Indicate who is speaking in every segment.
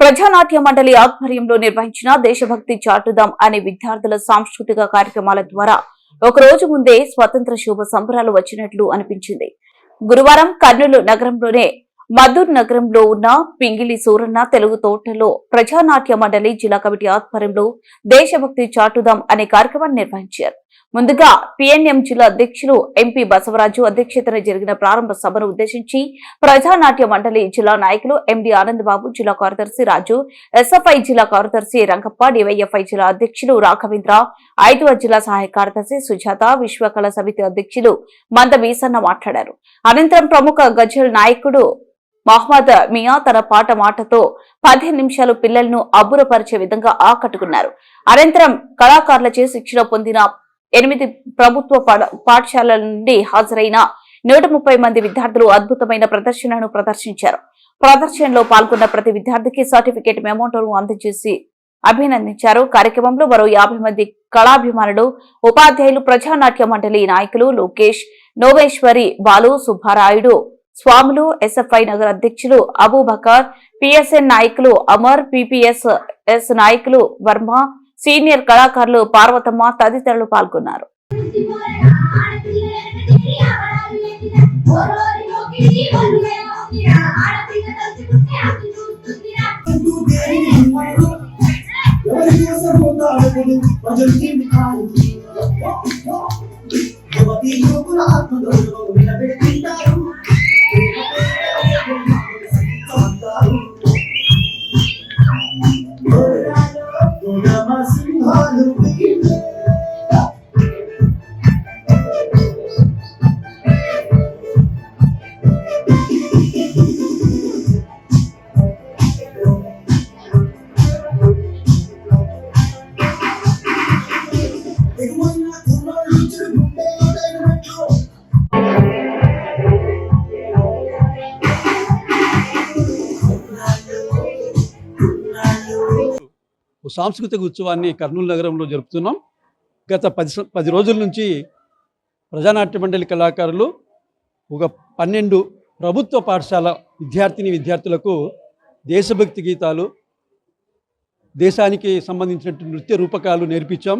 Speaker 1: ప్రజానాట్య మండలి ఆధ్వర్యంలో నిర్వహించిన దేశభక్తి చాటుదాం అనే విద్యార్థుల సాంస్కృతిక కార్యక్రమాల ద్వారా ఒక రోజు ముందే స్వతంత్ర శుభ సంబరాలు వచ్చినట్లు అనిపించింది. గురువారం కర్నూలు నగరంలోనే మద్దూర్ నగరంలో ఉన్న పింగిలి సూరన్న తెలుగు తోటలో ప్రజానాట్య మండలి జిల్లా కమిటీ ఆధ్వర్యంలో దేశభక్తి చాటుదాం అనే కార్యక్రమాన్ని నిర్వహించారు. ముందుగా పిఎన్ఎం జిల్లా అధ్యక్షులు ఎంపీ బసవరాజు అధ్యక్షతన జరిగిన ప్రారంభ సభను ఉద్దేశించి ప్రజానాట్య మండలి జిల్లా నాయకులు ఎండి ఆనందబాబు, జిల్లా కార్యదర్శి రాజు, ఎస్ఎఫ్ఐ జిల్లా కార్యదర్శి రంగప్ప, డివైఎఫ్ఐ జిల్లా అధ్యక్షులు రాఘవేంద్ర, 5వ జిల్లా సహాయ కార్యదర్శి సుజాత, విశ్వకళ సమితి అధ్యక్షులు మంద వీసన్న మాట్లాడారు. అనంతరం ప్రముఖ గజల్ నాయకుడు మహమ్మద్ మియా తన మాటతో 15 నిమిషాలు పిల్లలను అబ్బురపరిచే విధంగా ఆకట్టుకున్నారు. అనంతరం కళాకారులచే శిక్షణ పొందిన 8 ప్రభుత్వ పాఠశాలల నుండి హాజరైన 130 మంది విద్యార్థులు అద్భుతమైన ప్రదర్శనను ప్రదర్శించారు. ప్రదర్శనలో పాల్గొన్న ప్రతి విద్యార్థికి సర్టిఫికేట్ మెమోటోను అందజేసి అభినందించారు. కార్యక్రమంలో మరో 50 మంది కళాభిమానులు, ఉపాధ్యాయులు, ప్రజానాట్య మండలి నాయకులు లోకేష్, నోవేశ్వరి, బాలు, సుబ్బారాయుడు, స్వాములు, ఎస్ఎఫ్ఐ నగర అధ్యక్షులు అబూబకర్, పిఎస్ఎన్ నాయకులు అమర్, పిపిఎస్ నాయకులు వర్మ, సీనియర్ కళాకారులు పార్వతమ్మ తదితరులు పాల్గొన్నారు.
Speaker 2: సాంస్కృతిక ఉత్సవాన్ని కర్నూలు నగరంలో జరుపుతున్నాం. గత 10 రోజుల నుంచి ప్రజానాట్య మండలి కళాకారులు ఒక 12 ప్రభుత్వ పాఠశాల విద్యార్థులకు దేశభక్తి గీతాలు, దేశానికి సంబంధించినటువంటి నృత్య రూపకాలు నేర్పించాం.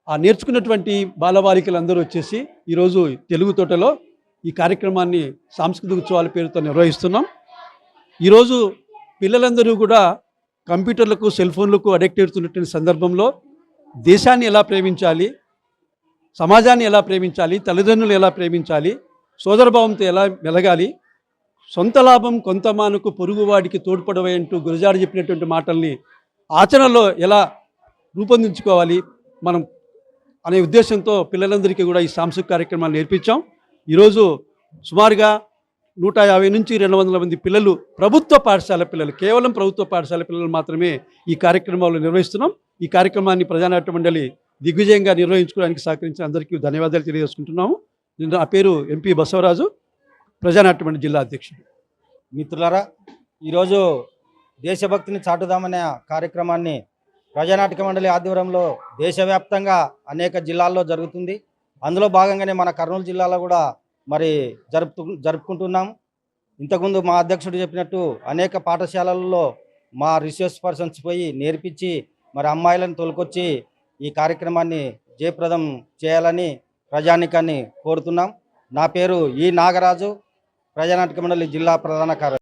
Speaker 2: ఆ నేర్చుకున్నటువంటి బాలబాలికలందరూ వచ్చేసి ఈరోజు తెలుగు తోటలో ఈ కార్యక్రమాన్ని సాంస్కృతిక ఉత్సవాల పేరుతో నిర్వహిస్తున్నాం. ఈరోజు పిల్లలందరూ కూడా కంప్యూటర్లకు, సెల్ ఫోన్లకు అడిక్ట్ అవుతున్నటువంటి సందర్భంలో దేశాన్ని ఎలా ప్రేమించాలి, సమాజాన్ని ఎలా ప్రేమించాలి, తల్లిదండ్రులు ఎలా ప్రేమించాలి, సోదరభావంతో ఎలా మెలగాలి, సొంత లాభం కొంతమానుకు పొరుగువాడికి తోడ్పడవే అంటూ గురజాడ చెప్పినటువంటి మాటల్ని ఆచరణలో ఎలా రూపొందించుకోవాలి మనం అనే ఉద్దేశంతో పిల్లలందరికీ కూడా ఈ సాంస్కృతిక కార్యక్రమాలు నేర్పించాం. ఈరోజు సుమారుగా 150 నుంచి 200 మంది పిల్లలు, ప్రభుత్వ పాఠశాల పిల్లలు, కేవలం ప్రభుత్వ పాఠశాల పిల్లలు మాత్రమే ఈ కార్యక్రమాలు నిర్వహిస్తున్నాం. ఈ కార్యక్రమాన్ని ప్రజానాట్య మండలి దిగ్విజయంగా నిర్వహించుకోవడానికి సహకరించిన అందరికీ ధన్యవాదాలు తెలియజేసుకుంటున్నాము. నా పేరు ఎంపీ బసవరాజు, ప్రజానాట్య మండలి జిల్లా అధ్యక్షుడు.
Speaker 3: మిత్రులారా, ఈరోజు దేశభక్తిని చాటుదామనే కార్యక్రమాన్ని ప్రజానాట్య మండలి ఆధ్వర్యంలో దేశవ్యాప్తంగా అనేక జిల్లాల్లో జరుగుతుంది. అందులో భాగంగానే మన కర్నూలు జిల్లాలో కూడా మరి జరుపుకుంటున్నాము. ఇంతకుముందు మా అధ్యక్షుడు చెప్పినట్టు అనేక పాఠశాలల్లో మా రిసోర్స్ పర్సన్స్ పోయి నేర్పించి మరి అమ్మాయిలను తోలుకొచ్చి ఈ కార్యక్రమాన్ని జయప్రదం చేయాలని ప్రజానికాన్ని కోరుతున్నాం. నా పేరు ఈ నాగరాజు, ప్రజానాట్య మండలి జిల్లా ప్రధాన కార్యదర్శి.